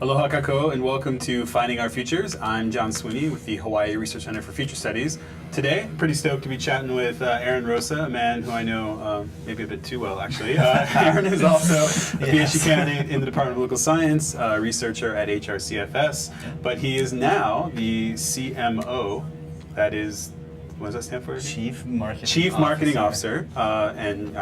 Aloha kako and welcome to Finding Our Futures. I'm John Sweeney with the Hawaii Research Center for Future Studies. Today, pretty stoked to be chatting with Aaron Rosa, a man who I know maybe a bit too well, actually. Aaron is also a PhD candidate in the Department of Political Science, researcher at HRCFS, but he is now the CMO, that is, what does that stand for? Chief Marketing Officer. And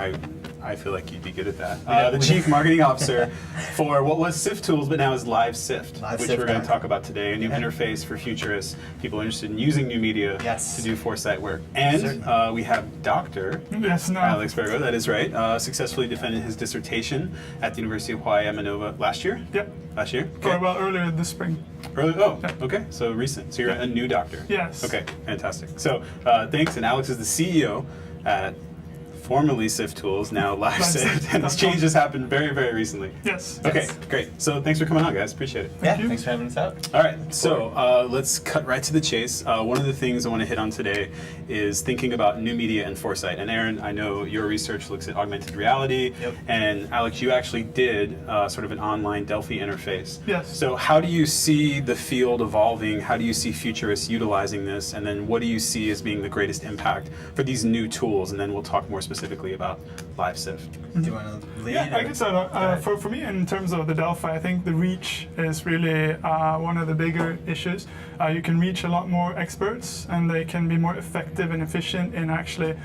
I feel like you'd be good at that. The Chief Marketing Officer for what was Sift Tools, but now is Live Sift, which we're going to talk about today, a new interface for futurists, people interested in using new media to do foresight work. And we have Dr. Alex Bergo, that is right, successfully defended his dissertation at the University of Hawaii at Manova last year? Yep. Last year? Okay. Well, earlier this spring. Okay, so recent. So you're a new doctor? Yes. Okay, fantastic. So thanks, and Alex is the CEO at formerly Sift Tools, now Live Sift, and this change has happened very, very recently. Yes. Okay, great. So thanks for coming on, guys. Appreciate it. Thank you. Thanks for having us out. All right, so let's cut right to the chase. One of the things I want to hit on today is thinking about new media and foresight. And Aaron, I know your research looks at augmented reality, and Alex, you actually did sort of an online Delphi interface. Yes. So how do you see the field evolving? How do you see futurists utilizing this? And then what do you see as being the greatest impact for these new tools? And then we'll talk more specifically about Live Sift. Do you want to lead? Yeah, I guess for me, in terms of the Delphi, I think the reach is really one of the bigger issues. You can reach a lot more experts, and they can be more effective and efficient in actually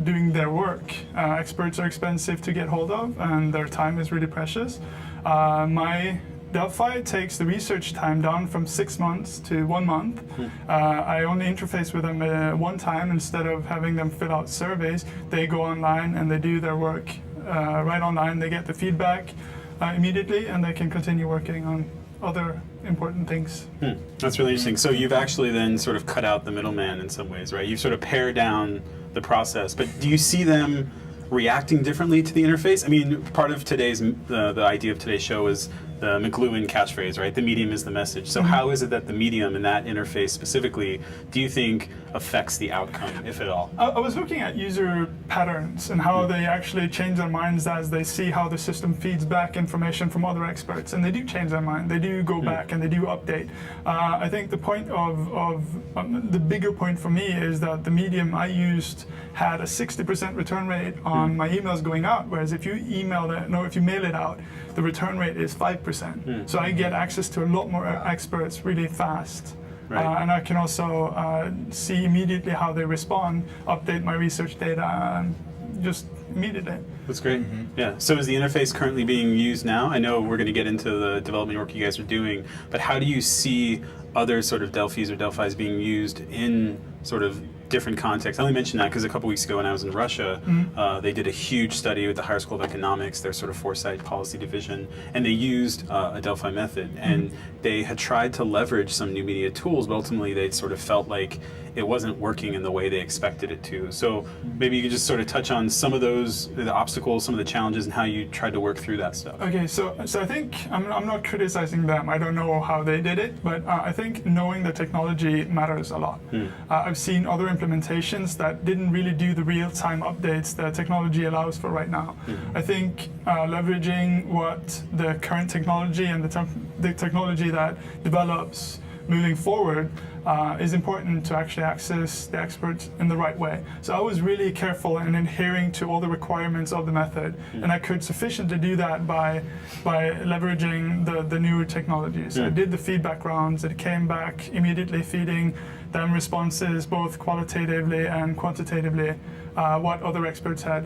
doing their work. Experts are expensive to get hold of, and their time is really precious. My Delphi takes the research time down from 6 months to 1 month. I only interface with them one time instead of having them fill out surveys. They go online and they do their work right online. They get the feedback immediately, and they can continue working on other important things. That's really interesting. So you've actually then sort of cut out the middleman in some ways, right? You've sort of pared down the process, but do you see them reacting differently to the interface? I mean, part of today's, the idea of today's show is the McLuhan catchphrase, right? The medium is the message. So how is it that the medium in that interface specifically, do you think affects the outcome, if at all? I was looking at user patterns and how they actually change their minds as they see how the system feeds back information from other experts. And they do change their mind. They do go back and they do update. I think the point the bigger point for me is that the medium I used had a 60% return rate on my emails going out, whereas if you mail it out, the return rate is 5%. So I get access to a lot more experts really fast. And I can also see immediately how they respond, update my research data just immediately. That's great. Yeah. So is the interface currently being used now? I know we're going to get into the development work you guys are doing, but how do you see other sort of Delphis or Delphis being used in sort of different contexts? I only mentioned that because a couple weeks ago when I was in Russia, they did a huge study with the Higher School of Economics, their sort of foresight policy division, and they used a Delphi method. And they had tried to leverage some new media tools, but ultimately they sort of felt like it wasn't working in the way they expected it to. So maybe you could just sort of touch on some of those, the obstacles, some of the challenges, and how you tried to work through that stuff. Okay, so I think I'm not criticizing them. I don't know how they did it, but I think knowing the technology matters a lot. I've seen other implementations that didn't really do the real-time updates that technology allows for right now. I think leveraging what the current technology and the technology that develops moving forward is important to actually access the experts in the right way. So I was really careful in adhering to all the requirements of the method, and I could sufficiently do that by leveraging the newer technologies. So I did the feedback rounds. It came back immediately, feeding them responses both qualitatively and quantitatively, what other experts had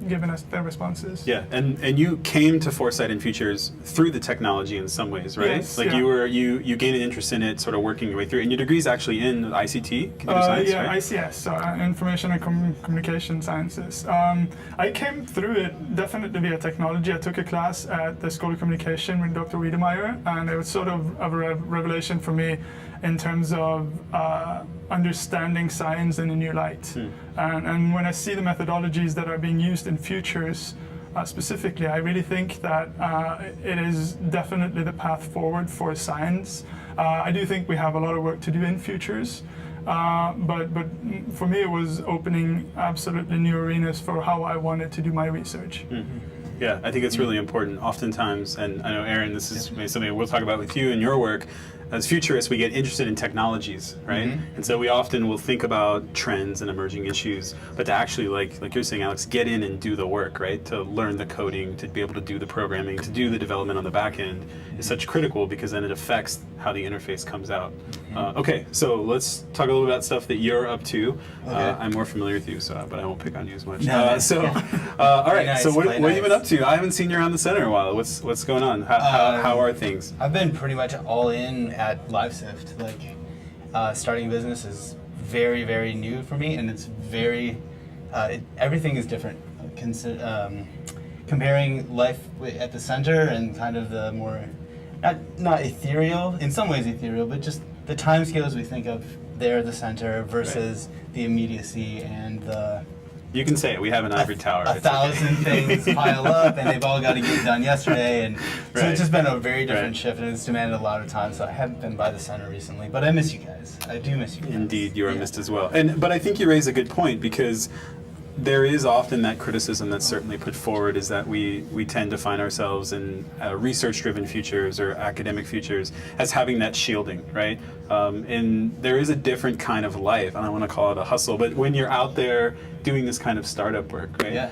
given us their responses. Yeah, and you came to Foresight and Futures through the technology in some ways, right? Yes, like you gained an interest in it, sort of working your way through. And your degree is actually in ICT, computer science, yeah, right? ICS, Information and Communication Sciences. I came through it definitely via technology. I took a class at the School of Communication with Dr. Wiedemeyer, and it was sort of a revelation for me in terms of understanding science in a new light. And when I see the methodologies that are being used in futures, specifically, I really think that it is definitely the path forward for science. I do think we have a lot of work to do in futures, but for me it was opening absolutely new arenas for how I wanted to do my research. Yeah, I think it's really important. Oftentimes, and I know, Aaron, this is maybe something we'll talk about with you in your work. As futurists, we get interested in technologies, right? And so we often will think about trends and emerging issues, but to actually, like you're saying, Alex, get in and do the work, right? To learn the coding, to be able to do the programming, to do the development on the back end is such critical because then it affects how the interface comes out. Okay, so let's talk a little bit about stuff that you're up to. I'm more familiar with you, but I won't pick on you as much. All right, Nice, so what have you been nice. up to? I haven't seen you around the center in a while. What's going on? How are things? I've been pretty much all in at Sift. Like, starting a business is very, very new for me, and it's very, everything is different. Comparing life at the center and kind of the more, not ethereal, in some ways ethereal, but just the time scales we think of there at the center versus the immediacy and the You can say it. We have an ivory tower. a It's thousand things pile up, and they've all got to get done yesterday, and so Right. it's just been a very different Right. shift, and it's demanded a lot of time. So I haven't been by the center recently, but I miss you guys. I do miss you guys. Indeed, you are Yeah. missed as well. But I think you raise a good point because there is often that criticism that's certainly put forward is that we tend to find ourselves in research-driven futures or academic futures as having that shielding, right? And there is a different kind of life. I don't want to call it a hustle, but when you're out there doing this kind of startup work, right? Yeah,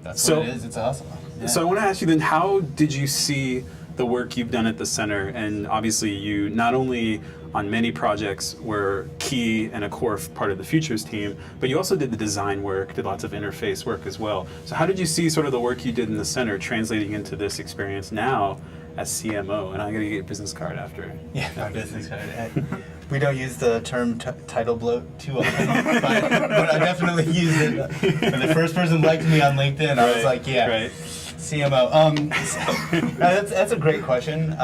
that's so, what it is. It's a hustle. Yeah. So I want to ask you then, how did you see the work you've done at the center? And obviously you not only on many projects were key and a core part of the futures team, but you also did the design work, did lots of interface work as well. So how did you see sort of the work you did in the center translating into this experience now as CMO? And I'm going to get a business card after. Yeah, my business card. We don't use the term title bloat too often, but I definitely use it. When the first person liked me on LinkedIn, I was like, yeah, Right. CMO. That's a great question.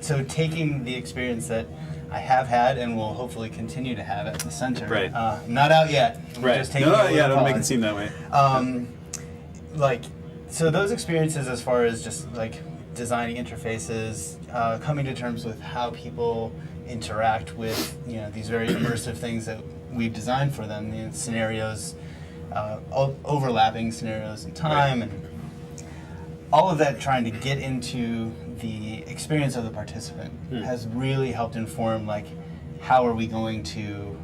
So taking the experience that I have had and will hopefully continue to have at the center. Right. I'm not out yet. I'm Right. just taking No, a yeah, little don't make it pause. seem that way. So those experiences as far as just like designing interfaces, coming to terms with how people interact with these very immersive things that we've designed for them, scenarios, overlapping scenarios in time, and all of that, trying to get into the experience of the participant has really helped inform like how are we going to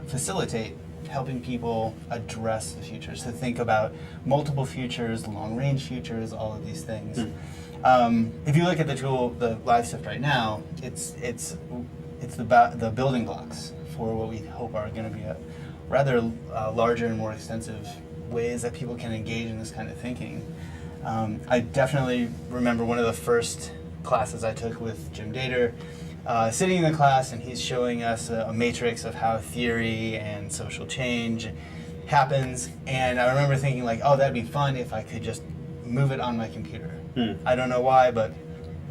facilitate helping people address the futures, to think about multiple futures, long-range futures, all of these things. If you look at the tool, the Sift right now, it's the building blocks for what we hope are going to be a rather larger and more extensive ways that people can engage in this kind of thinking. I definitely remember one of the first classes I took with Jim Dater, sitting in the class, and he's showing us a matrix of how theory and social change happens. And I remember thinking like, oh, that'd be fun if I could just move it on my computer. I don't know why, but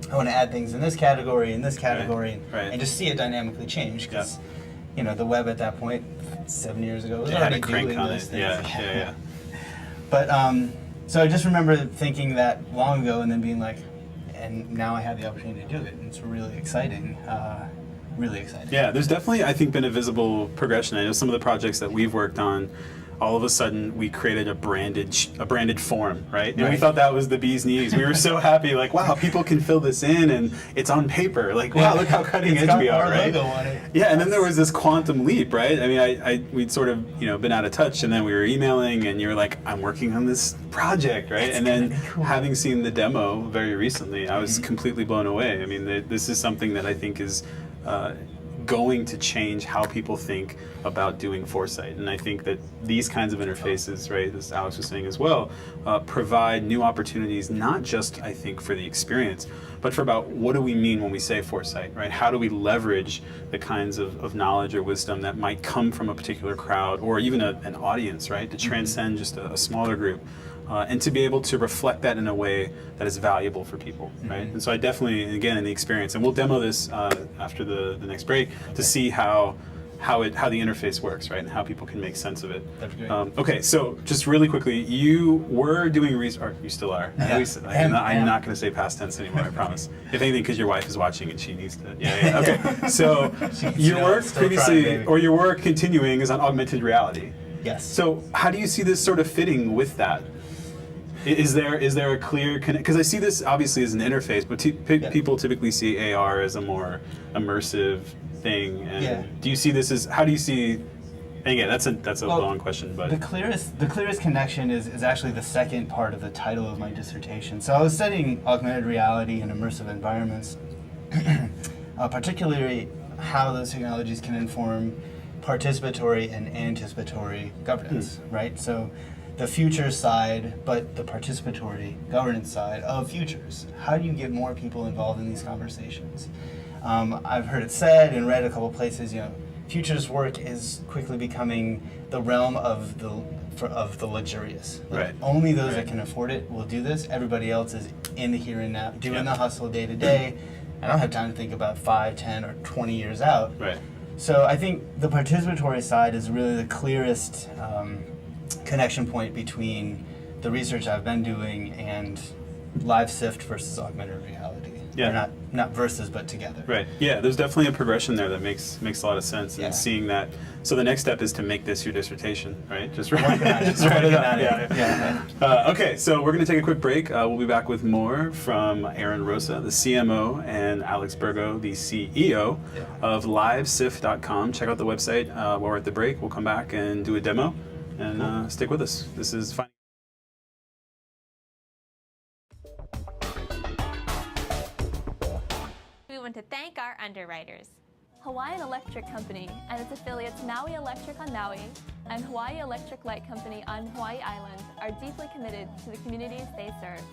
I want to add things in this category, and just see it dynamically change. Because the web at that point, 7 years ago, was It had already a crank doing on those it. things. Yeah. But so I just remember thinking that long ago, and then being like, and now I have the opportunity to do it. And it's really exciting. Really exciting. Yeah, there's definitely, I think, been a visible progression. I know some of the projects that we've worked on, all of a sudden we created a branded form, right? And we thought that was the bee's knees. We were so happy, like, wow, people can fill this in, and it's on paper. Like, wow, look how cutting edge we are, right? Logo on it. Yeah, and then there was this quantum leap, right? I mean, we'd sort of, been out of touch, and then we were emailing, and you were like, I'm working on this project, right? And then having seen the demo very recently, I was completely blown away. I mean, this is something that I think is going to change how people think about doing foresight. And I think that these kinds of interfaces, right, as Alex was saying as well, provide new opportunities, not just, I think, for the experience, but for about what do we mean when we say foresight, right? How do we leverage the kinds of knowledge or wisdom that might come from a particular crowd or even an audience, right, to transcend just a smaller group. And to be able to reflect that in a way that is valuable for people, right? And so I definitely, again, in the experience, and we'll demo this after the next break to see how the interface works, right, and how people can make sense of it. That'd be great. Okay, so just really quickly, you were doing research, or you still are. Yeah. I'm not going to say past tense anymore, I promise. If anything, because your wife is watching and she needs to. Yeah. Okay. So your work still previously, trying, baby. or your work continuing, is on augmented reality. Yes. So how do you see this sort of fitting with that? Is there a clear connect? Because I see this obviously as an interface, but people typically see AR as a more immersive thing. And do you see this as? How do you see? And again, that's a long question, but the clearest connection is actually the second part of the title of my dissertation. So I was studying augmented reality and immersive environments, particularly how those technologies can inform participatory and anticipatory governance, right? So the future side, but the participatory governance side of futures. How do you get more people involved in these conversations? I've heard it said and read a couple places, futures work is quickly becoming the realm of the luxurious. Like, right. Only those that can afford it will do this. Everybody else is in the here and now, doing the hustle day to day. I don't have time to think about 5, 10, or 20 years out. Right. So I think the participatory side is really the clearest connection point between the research I've been doing and live Sift versus augmented reality. Yeah. Or not versus, but together. Right. Yeah, there's definitely a progression there that makes a lot of sense. Yeah. And seeing that. So the next step is to make this your dissertation, right? Just write Working on it. just write it up. Working Yeah. Okay, so we're going to take a quick break. We'll be back with more from Aaron Rosa, the CMO, and Alex Bergo, the CEO of LiveSift.com. Check out the website while we're at the break. We'll come back and do a demo, and stick with us. This is fine. We want to thank our underwriters. Hawaiian Electric Company and its affiliates Maui Electric on Maui and Hawaii Electric Light Company on Hawaii Island are deeply committed to the communities they serve.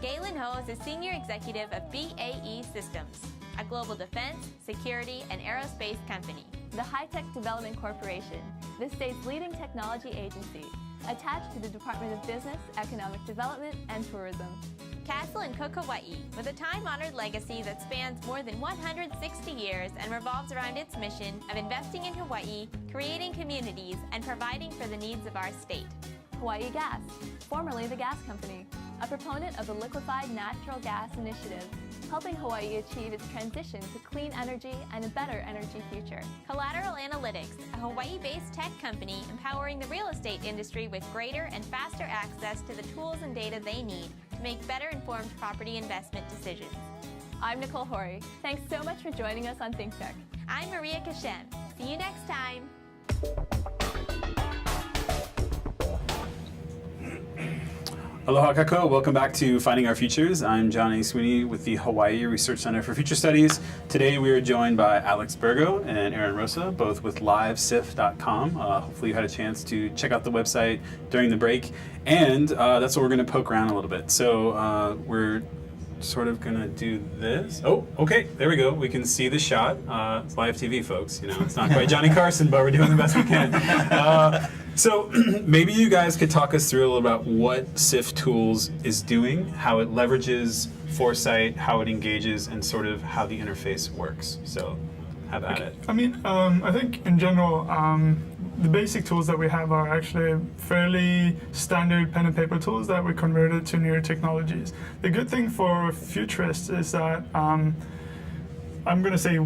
Galen Ho is a senior executive of BAE Systems, a global defense, security, and aerospace company. The High Tech Development Corporation, the state's leading technology agency, attached to the Department of Business, Economic Development, and Tourism. Castle and Cook Hawaii, with a time-honored legacy that spans more than 160 years and revolves around its mission of investing in Hawaii, creating communities, and providing for the needs of our state. Hawaii Gas, formerly the Gas Company, a proponent of the Liquefied Natural Gas Initiative, helping Hawaii achieve its transition to clean energy and a better energy future. Collateral Analytics, a Hawaii-based tech company empowering the real estate industry with greater and faster access to the tools and data they need to make better informed property investment decisions. I'm Nicole Horry. Thanks so much for joining us on ThinkTech. I'm Maria Kashem. See you next time. Aloha kako, welcome back to Finding Our Futures. I'm John Sweeney with the Hawaii Research Center for Future Studies. Today we are joined by Alex Bergo and Aaron Rosa, both with LiveSift.com. Hopefully you had a chance to check out the website during the break, and that's what we're going to poke around a little bit. So we're sort of going to do this. Oh, okay, there we go. We can see the shot. It's live TV, folks. It's not quite Johnny Carson, but we're doing the best we can. So maybe you guys could talk us through a little about what Sift Tools is doing, how it leverages foresight, how it engages, and sort of how the interface works. So have at it. I mean, I think in general, the basic tools that we have are actually fairly standard pen and paper tools that we converted to newer technologies. The good thing for futurists is that I'm going to say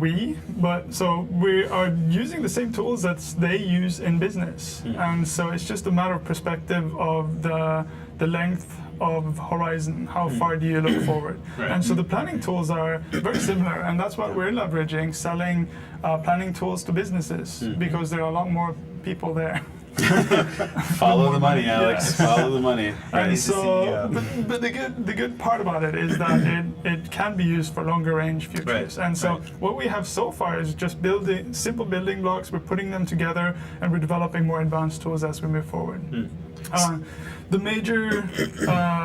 so we are using the same tools that they use in business. And so it's just a matter of perspective of the length of horizon, how far do you look forward. Right. And so the planning tools are very similar, and that's what we're leveraging, selling planning tools to businesses, because there are a lot more people there. Follow the money, Alex. Yeah. Follow the money. And so, but the good part about it is that it can be used for longer range futures. Right. And so what we have so far is just building simple building blocks. We're putting them together, and we're developing more advanced tools as we move forward. The major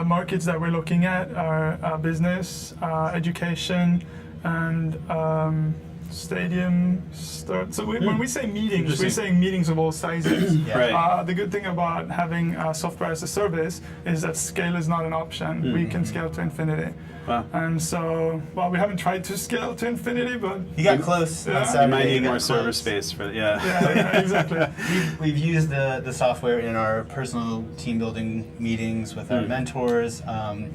markets that we're looking at are business, education, and stadium. So when we say meetings, we're saying meetings of all sizes. Right. The good thing about having software as a service is that scale is not an option. We can scale to infinity. Wow. And so, well, we haven't tried to scale to infinity, but You got close on Yeah. Saturday. You might need got more close. server space for yeah, exactly. We've used the software in our personal team building meetings with our mentors.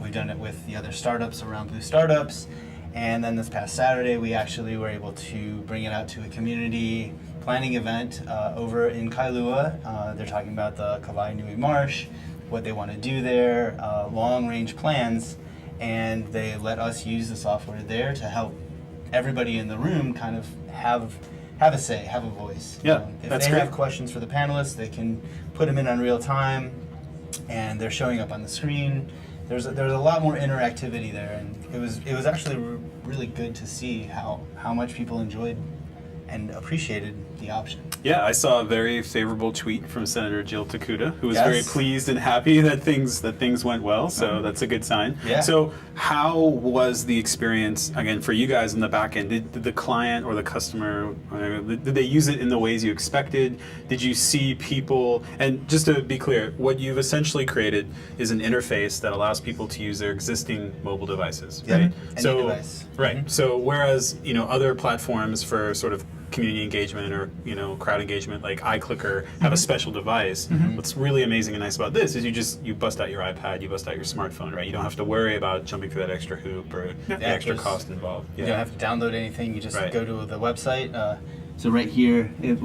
We've done it with the other startups around Blue Startups. And then this past Saturday, we actually were able to bring it out to a community planning event over in Kailua. They're talking about the Kawai Nui Marsh. what they want to do there, long-range plans, and they let us use the software there to help everybody in the room kind of have a say, have a voice. Yeah, If that's they great. have questions for the panelists, they can put them in on real time, and they're showing up on the screen. There's a lot more interactivity there, and it was actually really good to see how much people enjoyed and appreciated the option. Yeah, I saw a very favorable tweet from Senator Jill Takuda, who was Yes. very pleased and happy that things went well. So that's a good sign. Yeah. So how was the experience again for you guys in the back end? Did the client or the customer did they use it in the ways you expected? Did you see people? And just to be clear, what you've essentially created is an interface that allows people to use their existing mobile devices, Yeah, right? any device. Right. Mhm. So whereas other platforms for sort of community engagement or crowd engagement like iClicker have a special device. What's really amazing and nice about this is you bust out your iPad, you bust out your smartphone, right? You don't have to worry about jumping through that extra hoop or the extra there's- cost involved. You don't have to download anything. You just Right. go to the website. So right here, it's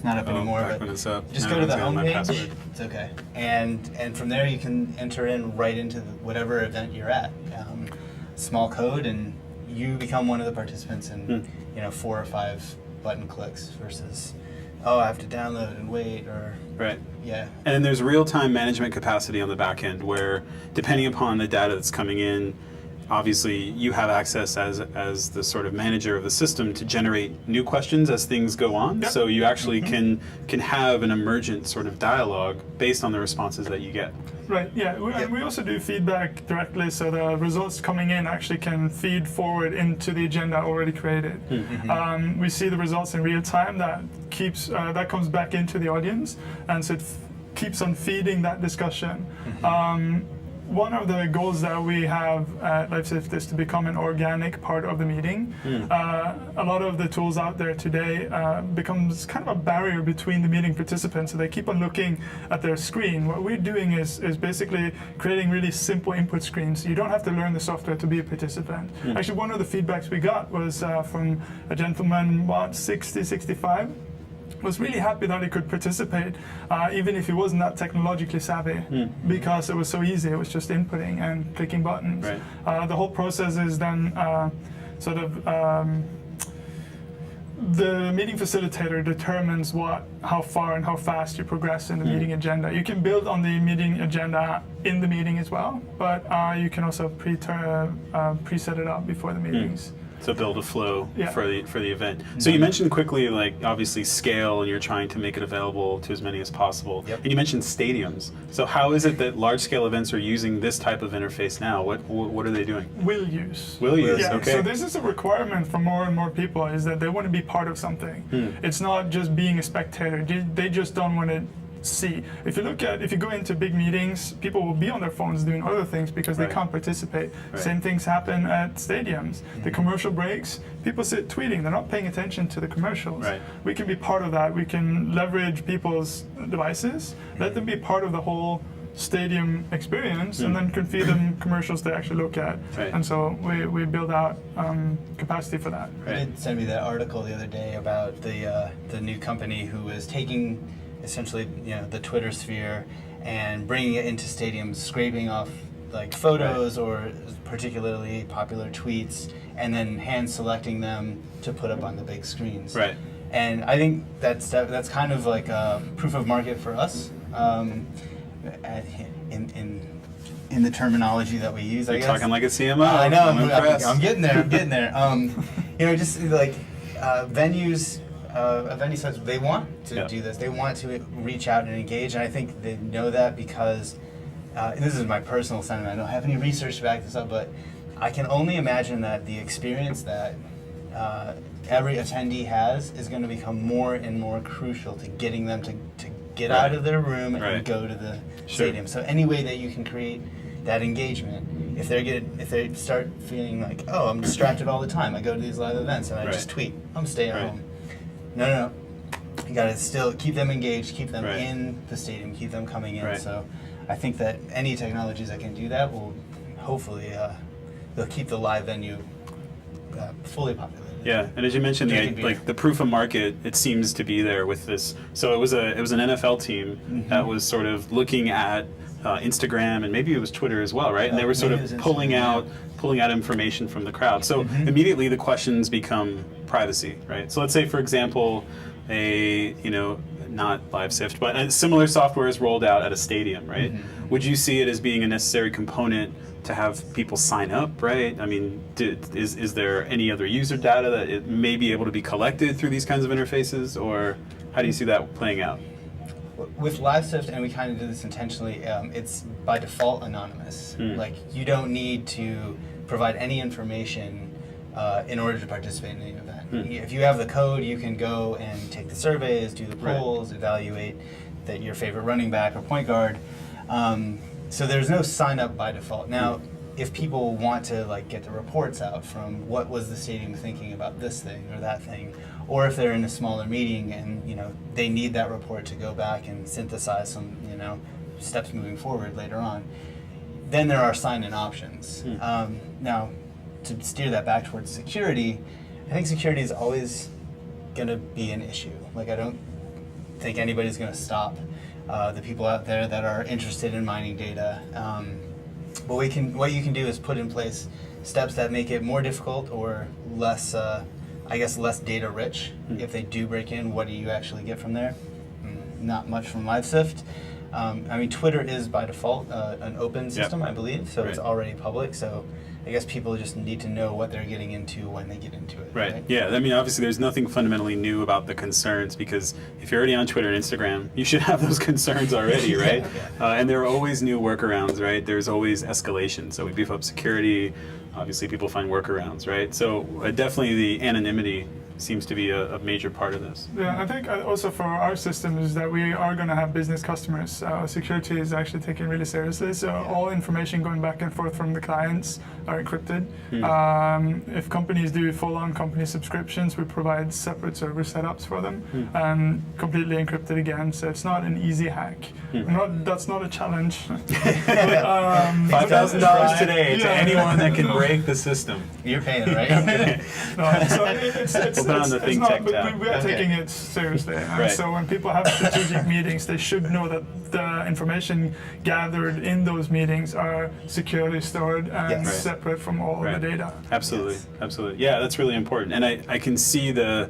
not up anymore, back but when it's up. just Now go to the it's got my homepage. password. It's okay, and from there you can enter in right into whatever event you're at. Small code, and you become one of the participants in 4 or 5 button clicks versus I have to download and wait or Right. yeah. And then there's real-time management capacity on the back end where, depending upon the data that's coming in, obviously you have access as the sort of manager of the system to generate new questions as things go on. Yep. So you actually can have an emergent sort of dialogue based on the responses that you get. Right, yeah. And we also do feedback directly, so the results coming in actually can feed forward into the agenda already created. We see the results in real time. That comes back into the audience, and so it keeps on feeding that discussion. One of the goals that we have at LifeSift is to become an organic part of the meeting. A lot of the tools out there today becomes kind of a barrier between the meeting participants, so they keep on looking at their screen. What we're doing is basically creating really simple input screens. You don't have to learn the software to be a participant. Actually, one of the feedbacks we got was from a gentleman, 60, 65, was really happy that he could participate, even if he wasn't that technologically savvy, because it was so easy. It was just inputting and clicking buttons. Right. The whole process is then the meeting facilitator determines how far and how fast you progress in the meeting agenda. You can build on the meeting agenda in the meeting as well, but you can also preset it up before the meetings. To build a flow Yeah. for the event. So you mentioned quickly, like obviously scale, and you're trying to make it available to as many as possible. Yep. And you mentioned stadiums. So how is it that large scale events are using this type of interface now? What are they doing? Will use. Will use. Yeah, Okay. so this is a requirement for more and more people, is that they want to be part of something. It's not just being a spectator. They just don't want to see. If you go into big meetings, people will be on their phones doing other things because they Right. can't participate. Right. Same things happen at stadiums. The commercial breaks, people sit tweeting. They're not paying attention to the commercials. Right. We can be part of that. We can leverage people's devices, let them be part of the whole stadium experience, and then can feed them commercials they actually look at. Right. And so we build out capacity for that. You did send me that article the other day about the new company who is taking essentially the Twitter sphere and bringing it into stadiums, scraping off like photos or particularly popular tweets, and then hand selecting them to put up on the big screens. Right. And I think that's kind of like a proof of market for us in the terminology that we use. I You're guess. talking like a CMO. I know. I'm impressed. I'm getting there. I'm getting there. Just like venues. A venue says they want to do this. They want to reach out and engage, and I think they know that because this is my personal sentiment. I don't have any research to back this up, but I can only imagine that the experience that every attendee has is going to become more and more crucial to getting them to get Right. out of their room and Right. go to the Sure. stadium. So any way that you can create that engagement, if they start feeling like, oh, I'm distracted all the time. I go to these live events and I Right. just tweet. I'm staying at Right. home. No. You got to still keep them engaged, keep them Right. in the stadium, keep them coming in. Right. So I think that any technologies that can do that will hopefully they'll keep the live venue fully populated. Yeah, and as you mentioned, Drinking beer. the proof of market, it seems to be there with this. So it was an NFL team that was sort of looking at Instagram and maybe it was Twitter as well, right? And they were sort maybe of it was pulling Instagram, out information from the crowd. So immediately the questions become privacy, right? So let's say, for example, not live Sift, but a similar software is rolled out at a stadium, right? Would you see it as being a necessary component to have people sign up, right? I mean, is there any other user data that it may be able to be collected through these kinds of interfaces, or how do you see that playing out? With LiveSift, and we kind of did this intentionally, it's by default anonymous. Like, you don't need to provide any information in order to participate in any event. If you have the code, you can go and take the surveys, do the polls, evaluate that your favorite running back or point guard. So there's no sign up by default. Now, if people want to like get the reports out from what was the stadium thinking about this thing or that thing, or if they're in a smaller meeting and they need that report to go back and synthesize some steps moving forward later on, then there are sign-in options. Now, to steer that back towards security, I think security is always going to be an issue. Like, I don't think anybody's going to stop the people out there that are interested in mining data. What you can do is put in place steps that make it more difficult or less, less data rich. If they do break in, what do you actually get from there? Not much from LiveSift. I mean, Twitter is by default an open system, I believe, so it's already public. So I guess people just need to know what they're getting into when they get into it. Right. Yeah. I mean, obviously, there's nothing fundamentally new about the concerns, because if you're already on Twitter and Instagram, you should have those concerns already, right? And there are always new workarounds, right? There's always escalation. So we beef up security. Obviously, people find workarounds, right? So definitely the anonymity seems to be a major part of this. Yeah, I think also for our system is that we are going to have business customers. Security is actually taken really seriously, so all information going back and forth from the clients are encrypted. If companies do full-on company subscriptions, we provide separate server setups for them, completely encrypted again, so it's not an easy hack. That's not a challenge. $5,000 today to anyone that can break the system. You're paying, right? So it's on the ThinkTech tab. We are taking it seriously. So when people have strategic meetings, they should know that the information gathered in those meetings are securely stored and separate from all the data. Absolutely, absolutely. Yeah, that's really important. And I can see the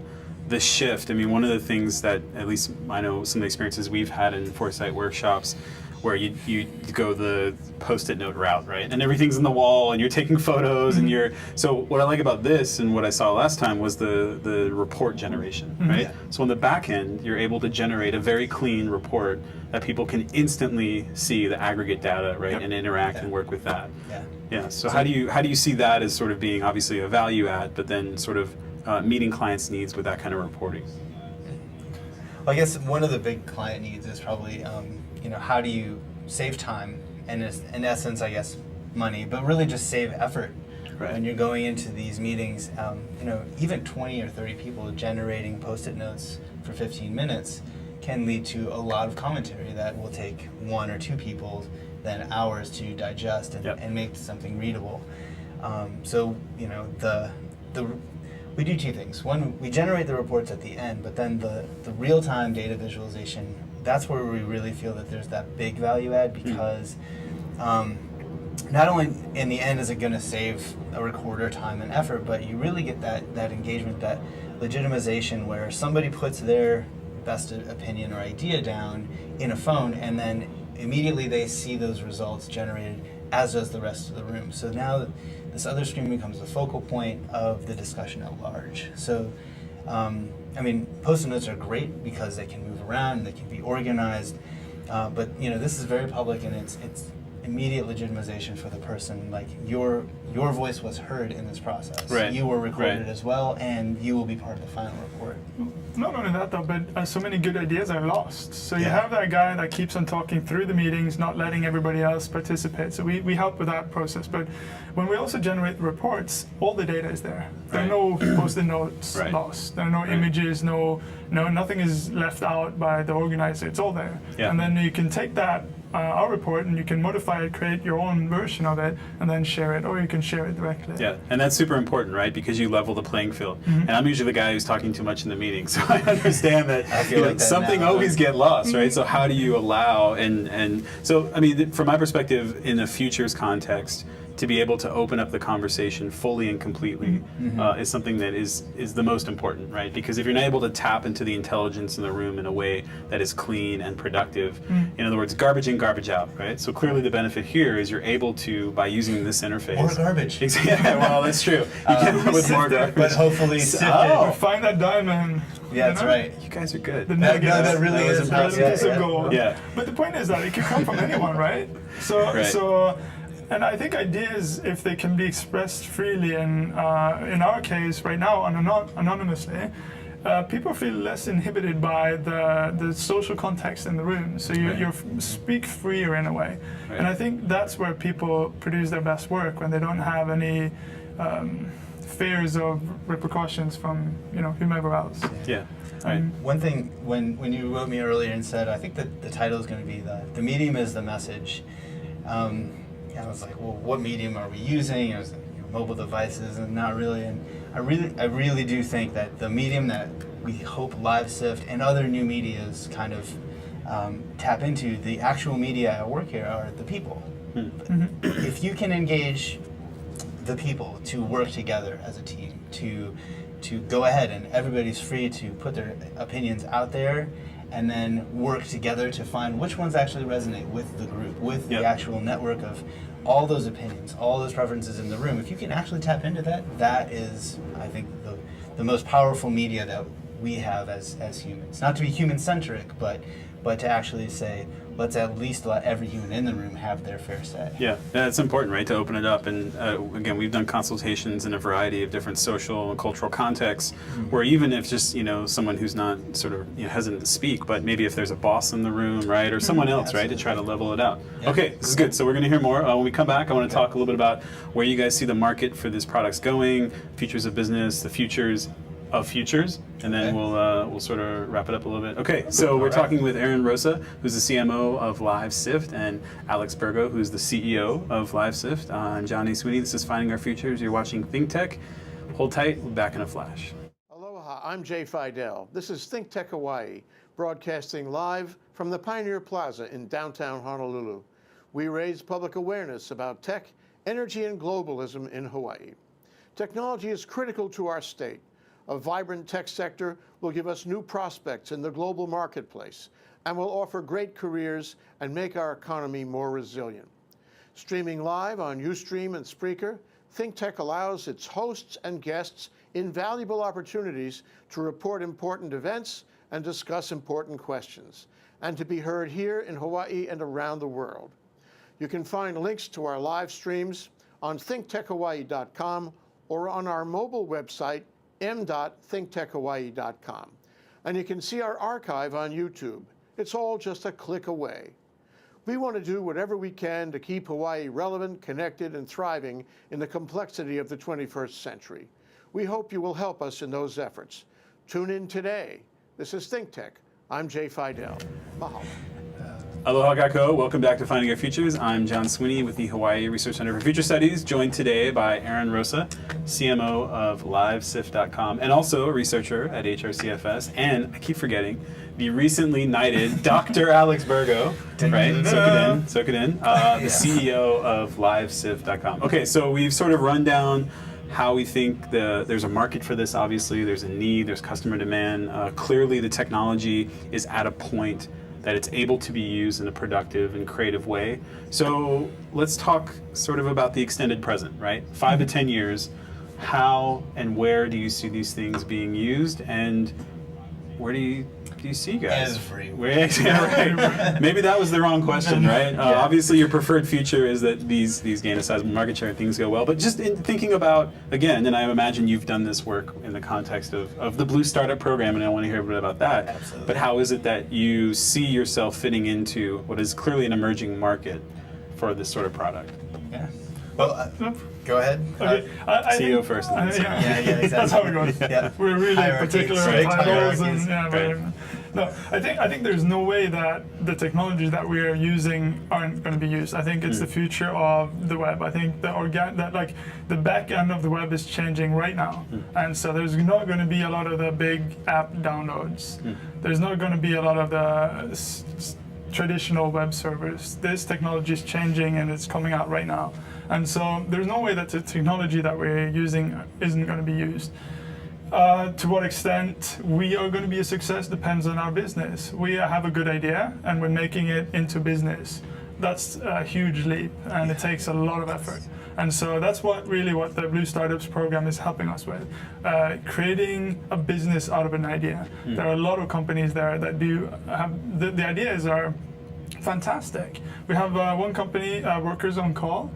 shift. I mean, one of the things that, at least I know some of the experiences we've had in Foresight workshops, where you go the post-it note route, right? And everything's in the wall, and you're taking photos, and so what I like about this, and what I saw last time, was the report generation, right? So on the back end, you're able to generate a very clean report that people can instantly see the aggregate data, right, and interact and work with that. Yeah. So how do you see that as sort of being obviously a value add, but then sort of meeting clients' needs with that kind of reporting? Well, I guess one of the big client needs is probably, how do you save time and, in essence, I guess, money, but really just save effort. When you're going into these meetings, even 20 or 30 people generating post-it notes for 15 minutes can lead to a lot of commentary that will take one or two people then hours to digest and make something readable. We do two things. One, we generate the reports at the end, but then the real-time data visualization, that's where we really feel that there's that big value add, because not only in the end is it going to save a recorder time and effort, but you really get that engagement, that legitimization where somebody puts their best opinion or idea down in a phone, and then immediately they see those results generated, as does the rest of the room. So now this other screen becomes the focal point of the discussion at large. So, post-it notes are great because they can move around, they can be organized, but this is very public, and it's immediate legitimization for the person. Like, your voice was heard in this process. You were recorded as well, and you will be part of the final report. Not only that though, but so many good ideas are lost. So you have that guy that keeps on talking through the meetings, not letting everybody else participate. So we help with that process. But when we also generate the reports, all the data is there. There are no post-it notes lost. There are no images, nothing is left out by the organizer. It's all there. And then you can take that our report, and you can modify it, create your own version of it, and then share it, or you can share it directly. Yeah, and that's super important, right? Because you level the playing field. And I'm usually the guy who's talking too much in the meeting, so I understand that, I feel like that something now. always get lost, right? So how do you allow, and so, I mean, from my perspective, in a futures context, to be able to open up the conversation fully and completely is something that is the most important, right? Because if you're not able to tap into the intelligence in the room in a way that is clean and productive, in other words, garbage in, garbage out, right? So clearly the benefit here is you're able to, by using this interface... More garbage. Yeah, well, that's true. You can with more garbage. But hopefully sifted. Oh. Find that diamond. Yeah, that's right. You guys are good. The That, nuggets. that really That was is impressive. Piece of yeah. gold. Yeah. But the point is that it can come from anyone, right? So, Right. And I think ideas, if they can be expressed freely, and in our case right now, anonymously, people feel less inhibited by the social context in the room. So you speak freer in a way. Right. And I think that's where people produce their best work, when they don't have any fears of repercussions from whomever else. Yeah. Right. One thing, when you wrote me earlier and said, I think that the title is going to be the medium is the message. I was like, well, what medium are we using? I was like, mobile devices, and not really. And I really do think that the medium that we hope Live Sift and other new medias kind of tap into, the actual media at work here, are the people. If you can engage the people to work together as a team, to go ahead, and everybody's free to put their opinions out there, and then work together to find which ones actually resonate with the group, with the actual network of all those opinions, all those preferences in the room. If you can actually tap into that, that is, I think, the most powerful media that we have as humans. Not to be human-centric, but to actually say, let's at least let every human in the room have their fair say. Yeah, it's important, right, to open it up. And again, we've done consultations in a variety of different social and cultural contexts, where even if just someone who's not sort of hesitant to speak, but maybe if there's a boss in the room, right, or someone else, right, to try to level it out. Yeah. Okay, this is good. So we're going to hear more. When we come back, I want to talk a little bit about where you guys see the market for these products going, futures of business, the futures of futures, and then we'll sort of wrap it up a little bit. Okay, so we're talking with Aaron Rosa, who's the CMO of Live Sift, and Alex Bergo, who's the CEO of Live Sift. I'm John Sweeney. This is Finding Our Futures. You're watching ThinkTech. Hold tight. We'll be back in a flash. Aloha, I'm Jay Fidel. This is ThinkTech Hawaii, broadcasting live from the Pioneer Plaza in downtown Honolulu. We raise public awareness about tech, energy, and globalism in Hawaii. Technology is critical to our state. A vibrant tech sector will give us new prospects in the global marketplace and will offer great careers and make our economy more resilient. Streaming live on Ustream and Spreaker, ThinkTech allows its hosts and guests invaluable opportunities to report important events and discuss important questions, and to be heard here in Hawaii and around the world. You can find links to our live streams on thinktechhawaii.com or on our mobile website, m.thinktechhawaii.com. And you can see our archive on YouTube. It's all just a click away. We want to do whatever we can to keep Hawaii relevant, connected, and thriving in the complexity of the 21st century. We hope you will help us in those efforts. Tune in today. This is ThinkTech. I'm Jay Fidel. Mahalo. Aloha Gakko, welcome back to Finding Our Futures. I'm John Sweeney with the Hawaii Research Center for Future Studies, joined today by Aaron Rosa, CMO of LiveSift.com, and also a researcher at HRCFS, and I keep forgetting, the recently knighted Dr. Alex Bergo, right? Soak it in. The CEO of LiveSift.com. Okay, so we've sort of run down how we think there's a market for this, obviously, there's a need, there's customer demand. Clearly the technology is at a point that it's able to be used in a productive and creative way. So let's talk sort of about the extended present, right? 5 to 10 years, how and where do you see these things being used, and where do you see you guys? Everywhere. Yeah, right. Maybe that was the wrong question, right? Obviously your preferred future is that these gain a sizable market share and things go well, but just in thinking about, again, and I imagine you've done this work in the context of the Blue Startup Program, and I want to hear a bit about that. Absolutely. But how is it that you see yourself fitting into what is clearly an emerging market for this sort of product? Yeah. Well, go ahead. Okay. CEO first. And then Yeah, exactly. That's how we go. Yeah. We're really Hierarchy, particular strict on titles hierarchies. and Right. No, I think there's no way that the technologies that we are using aren't going to be used. I think it's the future of the web. I think the back end of the web is changing right now, and so there's not going to be a lot of the big app downloads. There's not going to be a lot of the traditional web servers. This technology is changing and it's coming out right now, and so there's no way that the technology that we're using isn't going to be used. To what extent we are going to be a success depends on our business. We have a good idea and we're making it into business. That's a huge leap and it takes a lot of effort. And so that's what the Blue Startups program is helping us with, creating a business out of an idea. There are a lot of companies there that do have, the ideas are fantastic. We have one company, Workers on Call.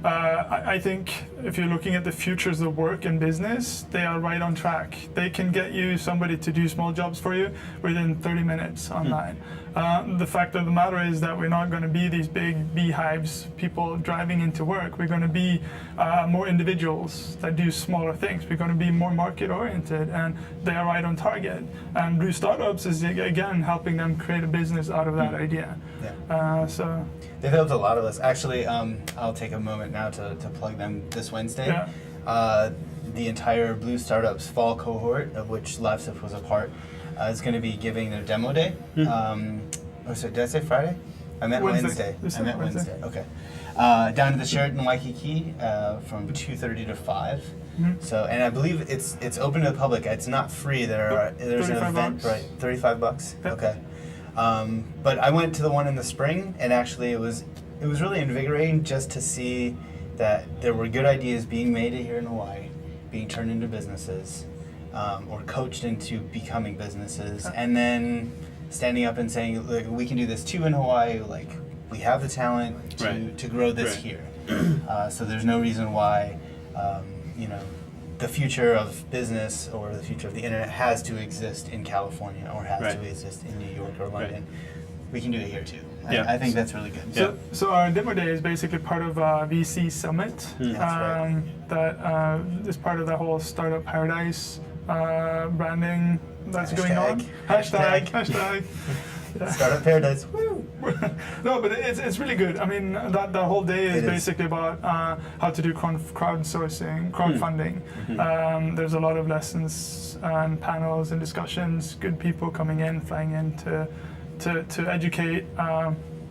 I think if you're looking at the futures of work and business, they are right on track. They can get you somebody to do small jobs for you within 30 minutes online. The fact of the matter is that we're not going to be these big beehives, people driving into work. We're going to be more individuals that do smaller things. We're going to be more market oriented, and they are right on target. And Blue Startups is again helping them create a business out of that idea. Yeah. So they've helped a lot of us. Actually, I'll take a moment now to plug them this Wednesday. Yeah. The entire Blue Startups fall cohort, of which LiveSift was a part, is going to be giving their demo day. So did I say Friday? I meant Wednesday. I meant Wednesday. Okay. Down at the Sheraton Waikiki from 2:30 to 5. So, and I believe it's open to the public. It's not free. There's an event, $35. right? $35. Yep. Okay. But I went to the one in the spring, and actually it was really invigorating just to see that there were good ideas being made here in Hawaii, being turned into businesses, or coached into becoming businesses, and then standing up and saying, "Look, we can do this too in Hawaii. Like, we have the talent to grow this here." So there's no reason why, the future of business or the future of the internet has to exist in California or has to exist in New York or London. We can do it here too. I think that's really good. So our demo day is basically part of VC Summit. That's right. That is part of the whole startup paradise branding that's going on. Hashtag. Startup paradise. Woo! No, but it's really good. I mean, that whole day is basically about how to do crowdfunding. There's a lot of lessons and panels and discussions. Good people coming in, flying in to educate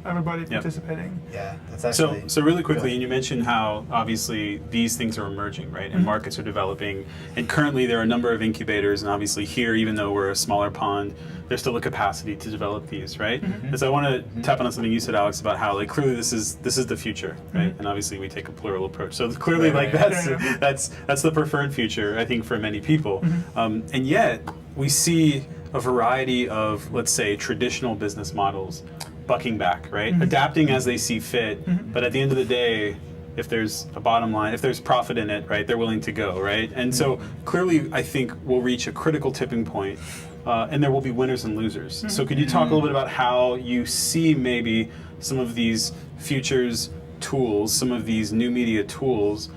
everybody participating. Yeah, that's actually... So really quickly, and you mentioned how obviously these things are emerging, right? And markets are developing. And currently there are a number of incubators, and obviously here, even though we're a smaller pond, there's still a capacity to develop these, right? And so I want to tap on something you said, Alex, about how like clearly this is the future, right? And obviously we take a plural approach. So clearly that's the preferred future, I think, for many people. And yet we see a variety of, let's say, traditional business models bucking back, right? Adapting as they see fit, but at the end of the day, if there's a bottom line, if there's profit in it, right, they're willing to go, right? And so clearly, I think we'll reach a critical tipping point, and there will be winners and losers. So could you talk a little bit about how you see maybe some of these futures tools, some of these new media tools,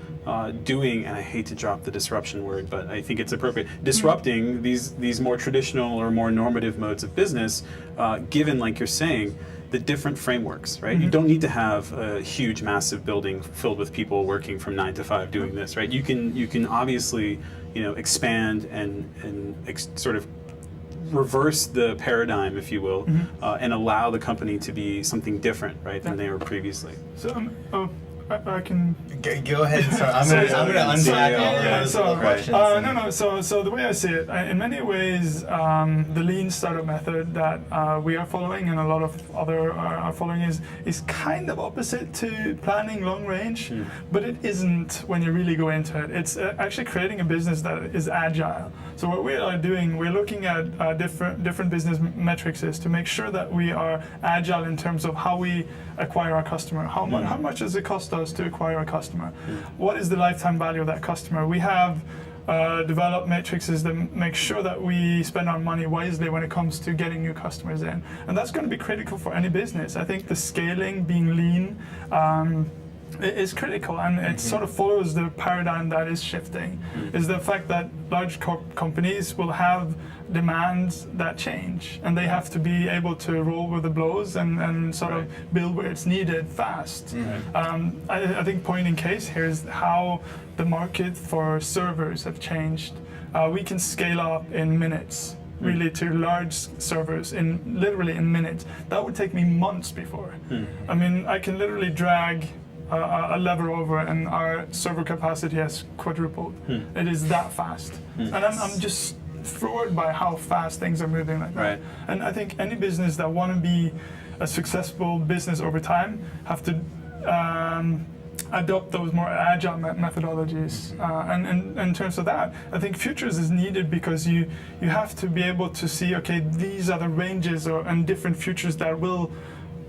doing, and I hate to drop the disruption word, but I think it's appropriate, disrupting these more traditional or more normative modes of business, given, like you're saying, the different frameworks, right? You don't need to have a huge, massive building filled with people working from 9 to 5 doing this, right? You can obviously, expand and sort of reverse the paradigm, if you will, and allow the company to be something different, right, than they were previously. So, I can go ahead. Sorry, I'm going to unpack all those questions. So the way I see it, in many ways, the lean startup method that we are following and a lot of other are following is kind of opposite to planning long range, but it isn't when you really go into it. It's actually creating a business that is agile. So what we are doing, we're looking at different business metrics to make sure that we are agile in terms of how we acquire our customer. How much does it cost us to acquire a customer? What is the lifetime value of that customer? We have developed matrices that make sure that we spend our money wisely when it comes to getting new customers in. And that's going to be critical for any business. I think the scaling, being lean, is critical, and it sort of follows the paradigm that is shifting. Is the fact that large companies will have demands that change, and they have to be able to roll with the blows and sort of build where it's needed fast. I think point in case here is how the market for servers have changed. We can scale up in minutes, really, to large servers literally in minutes. That would take me months before. I mean, I can literally drag a lever over and our server capacity has quadrupled. It is that fast. And I'm just floored by how fast things are moving like that. Right. And I think any business that want to be a successful business over time have to adopt those more agile methodologies. And in terms of that, I think futures is needed because you have to be able to see, okay, these are the ranges and different futures that will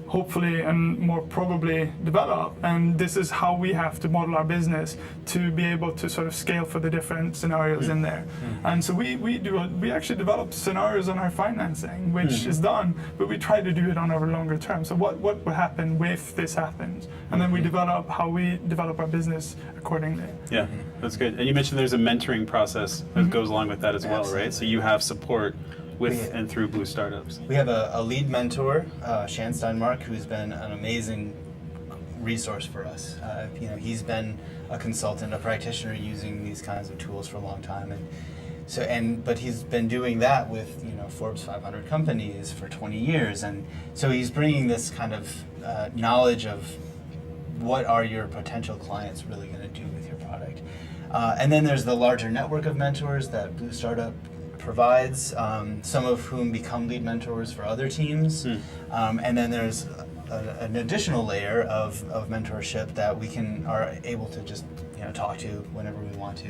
hopefully and more probably develop, and this is how we have to model our business to be able to sort of scale for the different scenarios in there. And so we actually develop scenarios on our financing, which is done, but we try to do it on a longer term. So what would happen if this happens, and then we develop how we develop our business accordingly. Yeah, that's good. And you mentioned there's a mentoring process that goes along with that as well, right? So you have support with and through Blue Startups. We have a lead mentor, Shan Steinmark, who's been an amazing resource for us. He's been a consultant, a practitioner using these kinds of tools for a long time, but he's been doing that with Forbes 500 companies for 20 years, and so he's bringing this kind of knowledge of what are your potential clients really going to do with your product. And then there's the larger network of mentors that Blue Startup provides, some of whom become lead mentors for other teams. And then there's an additional layer of mentorship that we are able to just talk to whenever we want to.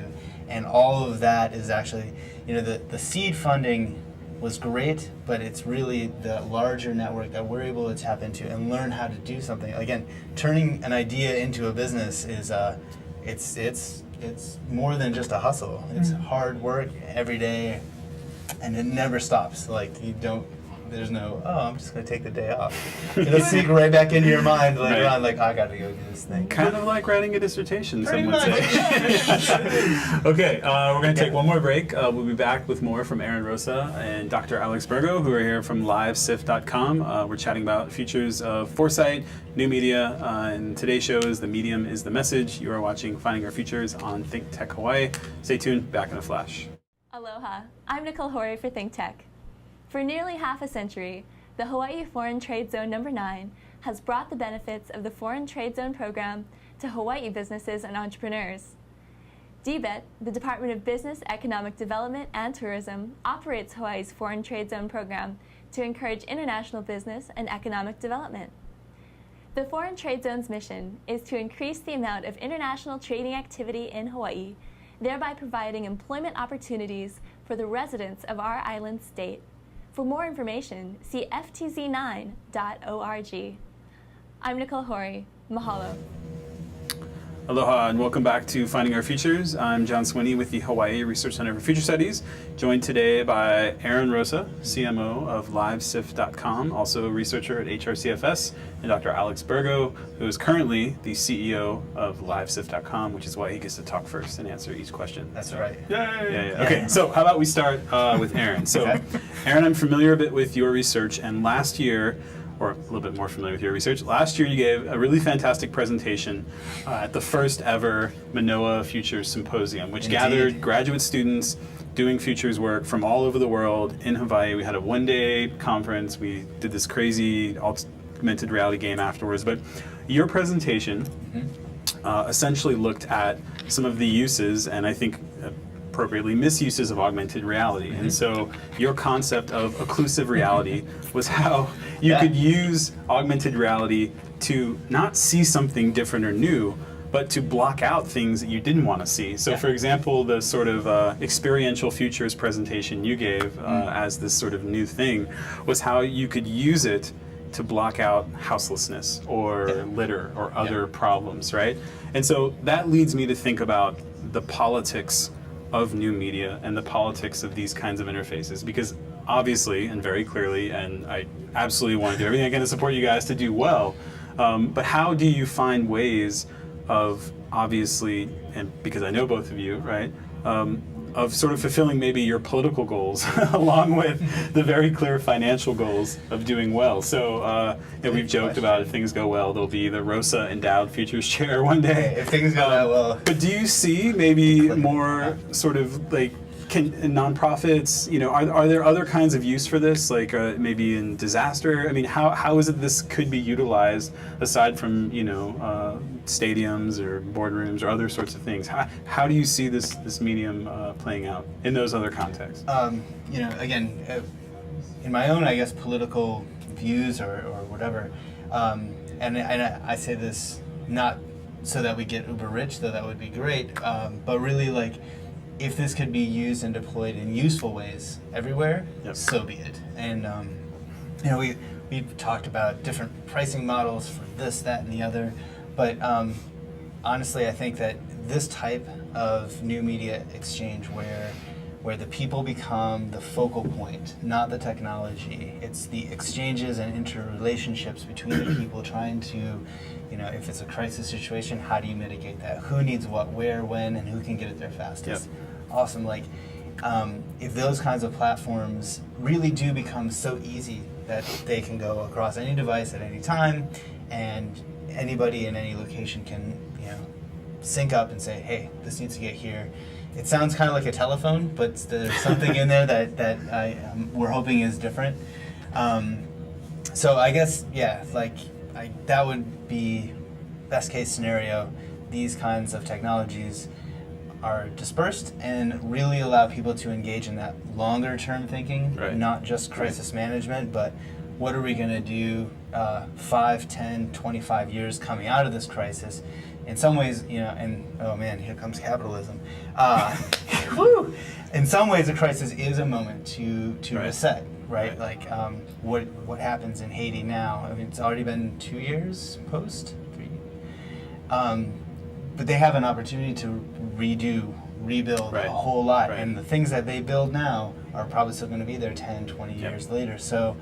And all of that is actually, the seed funding was great, but it's really the larger network that we're able to tap into and learn how to do something. Again, turning an idea into a business is it's more than just a hustle. It's hard work every day, and it never stops. Like there's no, I'm just going to take the day off. It'll sneak right back into your mind later on, like, I got to go do this thing. Kind of like writing a dissertation, Pretty some would much. say. Okay, we're going to take one more break. We'll be back with more from Aaron Rosa and Dr. Alex Bergo, who are here from livesift.com. We're chatting about futures of foresight, new media, and today's show is The Medium is the Message. You are watching Finding Our Futures on ThinkTech Hawaii. Stay tuned, back in a flash. Aloha, I'm Nicole Horry for ThinkTech. For nearly half a century, the Hawaii Foreign Trade Zone No. 9 has brought the benefits of the Foreign Trade Zone program to Hawaii businesses and entrepreneurs. DBET, the Department of Business, Economic Development, and Tourism, operates Hawaii's Foreign Trade Zone program to encourage international business and economic development. The Foreign Trade Zone's mission is to increase the amount of international trading activity in Hawaii, thereby providing employment opportunities for the residents of our island state. For more information, see ftz9.org. I'm Nicole Horry. Mahalo. Aloha and welcome back to Finding Our Futures. I'm John Sweeney with the Hawaii Research Center for Future Studies, joined today by Aaron Rosa, CMO of livesift.com, also a researcher at HRCFS, and Dr. Alex Bergo, who is currently the CEO of livesift.com, which is why he gets to talk first and answer each question. That's right. Yay! Yeah. Okay, so how about we start with Aaron. So, Aaron, I'm familiar a bit with your research, and last year, or a little bit more familiar with your research. Last year you gave a really fantastic presentation at the first ever Manoa Futures Symposium, which gathered graduate students doing futures work from all over the world in Hawaii. We had a one-day conference. We did this crazy augmented reality game afterwards. But your presentation essentially looked at some of the uses, and I think appropriately misuses of augmented reality. And so your concept of occlusive reality was how you could use augmented reality to not see something different or new, but to block out things that you didn't want to see. So for example, the sort of experiential futures presentation you gave as this sort of new thing was how you could use it to block out houselessness or litter or other problems, right? And so that leads me to think about the politics of new media and the politics of these kinds of interfaces, because obviously and very clearly, and I absolutely want to do everything I can to support you guys to do well, but how do you find ways of obviously, and because I know both of you, right, of sort of fulfilling maybe your political goals along with the very clear financial goals of doing well. So we've joked about if things go well, there'll be the Rosa Endowed Futures Chair one day. If things go that well. But do you see maybe more sort of like nonprofits, are there other kinds of use for this, like maybe in disaster? I mean, how is it this could be utilized aside from, stadiums or boardrooms or other sorts of things? How do you see this medium playing out in those other contexts? Again, in my own, I guess, political views or whatever, and I say this not so that we get uber rich, though that would be great, but really like, if this could be used and deployed in useful ways everywhere, so be it. And we've talked about different pricing models for this, that, and the other, but honestly, I think that this type of new media exchange where the people become the focal point, not the technology. It's the exchanges and interrelationships between the people trying to, if it's a crisis situation, how do you mitigate that? Who needs what, where, when, and who can get it there fastest? Yep. Awesome. Like, if those kinds of platforms really do become so easy that they can go across any device at any time, and anybody in any location can, sync up and say, hey, this needs to get here. It sounds kind of like a telephone, but there's something in there that we're hoping is different. So I guess, that would be best case scenario. These kinds of technologies are dispersed and really allow people to engage in that longer term thinking, not just crisis management, but what are we going to do 5, 10, 25 years coming out of this crisis? In some ways, and oh man, here comes capitalism. Whew. In some ways, a crisis is a moment to reset, right? Like what happens in Haiti now? I mean, it's already been 2 years post, 3. But they have an opportunity to rebuild a whole lot, and the things that they build now are probably still going to be there 10, 20 years later. So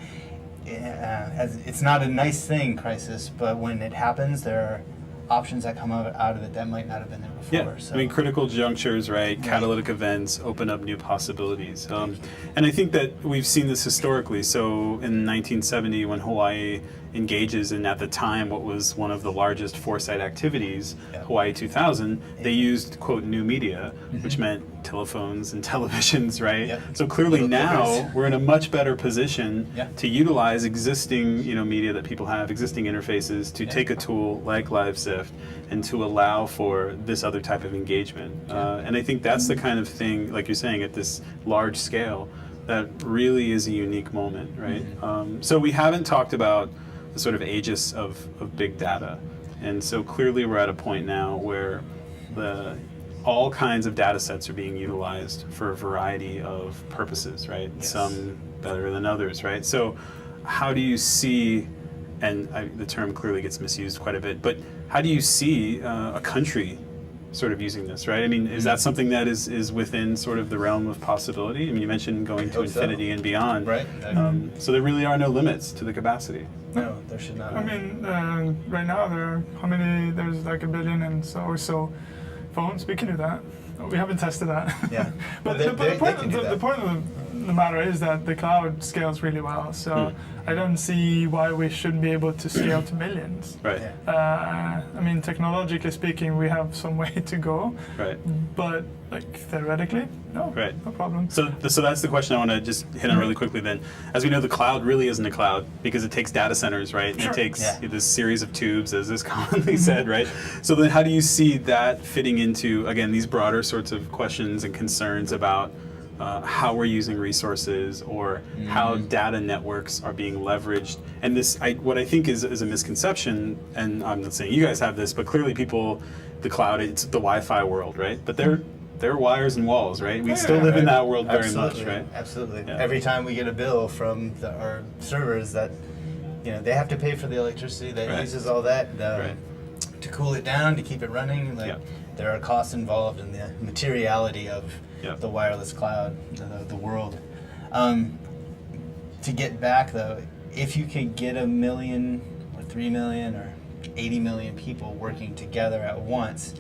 it's not a nice thing, crisis, but when it happens, there are options that come out of it that might not have been there before. Yeah, so. I mean, critical junctures, right? Catalytic events open up new possibilities. And I think that we've seen this historically. So in 1970, when Hawaii engages in, at the time, what was one of the largest foresight activities, Hawaii 2000, they used, quote, new media, which meant telephones and televisions, right? So clearly now we're in a much better position to utilize existing, media that people have, existing interfaces, to take a tool like Live Sift and to allow for this other type of engagement. And I think that's the kind of thing, like you're saying, at this large scale, that really is a unique moment, right? So we haven't talked about the sort of aegis of big data. And so clearly we're at a point now where all kinds of data sets are being utilized for a variety of purposes, right? Some better than others, right? So how do you see, and the term clearly gets misused quite a bit, but how do you see a country sort of using this, right? I mean, is that something that is within sort of the realm of possibility? I mean, you mentioned going to infinity and beyond. Right. So there really are no limits to the capacity. No, there should not. I mean, right now there's like 1 billion and so phones. We can do that. We haven't tested that. Yeah. But Well, the point of the matter is that the cloud scales really well. So I don't see why we shouldn't be able to scale to millions. Right. Yeah. I mean, technologically speaking, we have some way to go. Right. But like theoretically, no. Right. No problem. So that's the question I want to just hit on really quickly then. As we know, the cloud really isn't a cloud because it takes data centers, right? And it takes this series of tubes, as is commonly said, right? So then how do you see that fitting into, again, these broader sorts of questions and concerns about how we're using resources or how data networks are being leveraged? And this, what I think is a misconception, and I'm not saying you guys have this, but clearly people, the cloud, it's the Wi-Fi world, right? But they're wires and walls, right? We still live in that world very much, right? Absolutely. Yeah. Every time we get a bill from our servers that, they have to pay for the electricity that uses all that to cool it down, to keep it running. There are costs involved in the materiality of the wireless cloud, the world. To get back though, if you could get 1 million or 3 million or 80 million people working together at once.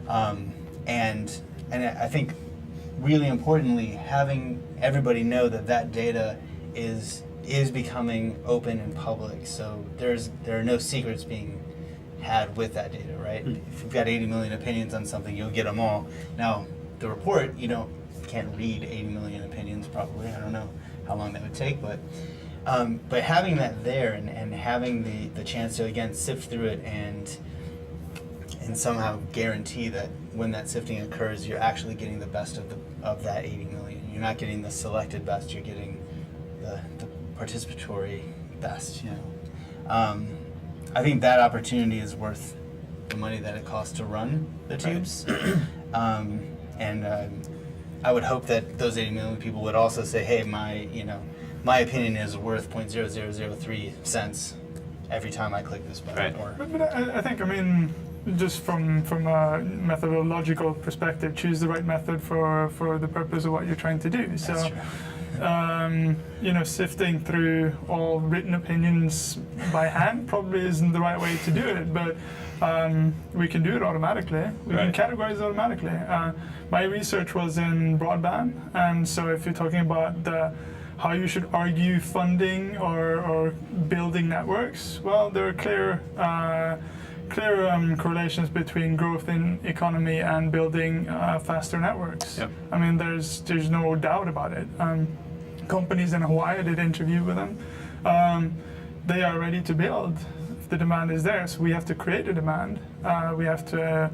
And I think really importantly, having everybody know that that data is becoming open and public. So there are no secrets being had with that data, right? If you've got 80 million opinions on something, you'll get them all. Now, the report, you can't read 80 million opinions probably. I don't know how long that would take, but having that there and having the chance to again sift through it and somehow guarantee that when that sifting occurs, you're actually getting the best of that 80 million. You're not getting the selected best. You're getting the participatory best. I think that opportunity is worth the money that it costs to run the tubes. And I would hope that those 80 million people would also say, hey, my opinion is worth 0.0003 cents every time I click this button. Right. But I think, just from a methodological perspective, choose the right method for the purpose of what you're trying to do. That's So, true. sifting through all written opinions by hand probably isn't the right way to do it, but we can do it automatically. We can categorize it automatically. My research was in broadband, and so if you're talking about how you should argue funding or building networks, well, there are clear correlations between growth in economy and building faster networks. Yep. There's no doubt about it. Companies in Hawaii, I did an interview with them. They are ready to build if the demand is there. So we have to create a demand. We have to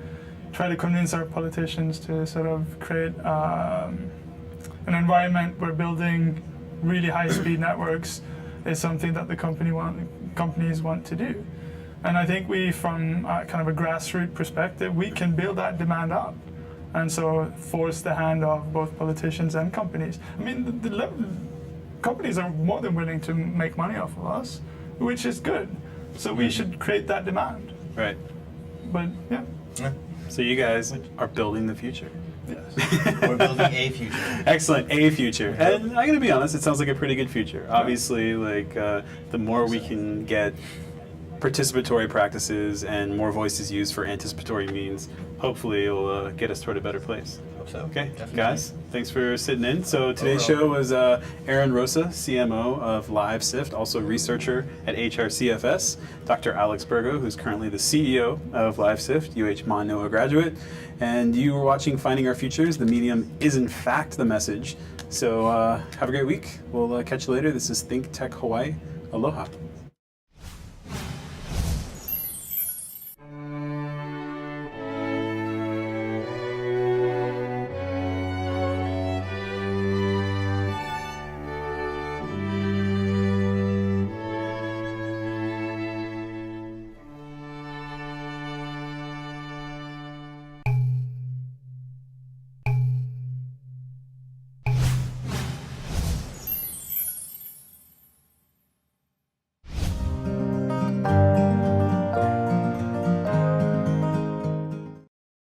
try to convince our politicians to sort of create an environment where building really high-speed networks is something that the companies want to do. And I think we, from kind of a grassroots perspective, we can build that demand up, and so force the hand of both politicians and companies. The companies are more than willing to make money off of us, which is good. So we should create that demand. Right. But yeah. So you guys are building the future. Yes. We're building a future. Excellent, a future. And I'm gonna be honest, it sounds like a pretty good future. Obviously, the more we can get participatory practices and more voices used for anticipatory means, hopefully it'll get us toward a better place. Hope so. Okay, Definitely. guys, thanks for sitting in. So today's show was Aaron Rosa, CMO of Live Sift, also researcher at HRCFS, Dr. Alex Bergo, who's currently the CEO of Live Sift, UH Manoa graduate, and you were watching Finding Our Futures. The medium is in fact the message. So have a great week. We'll catch you later. This is ThinkTech Hawaii. Aloha.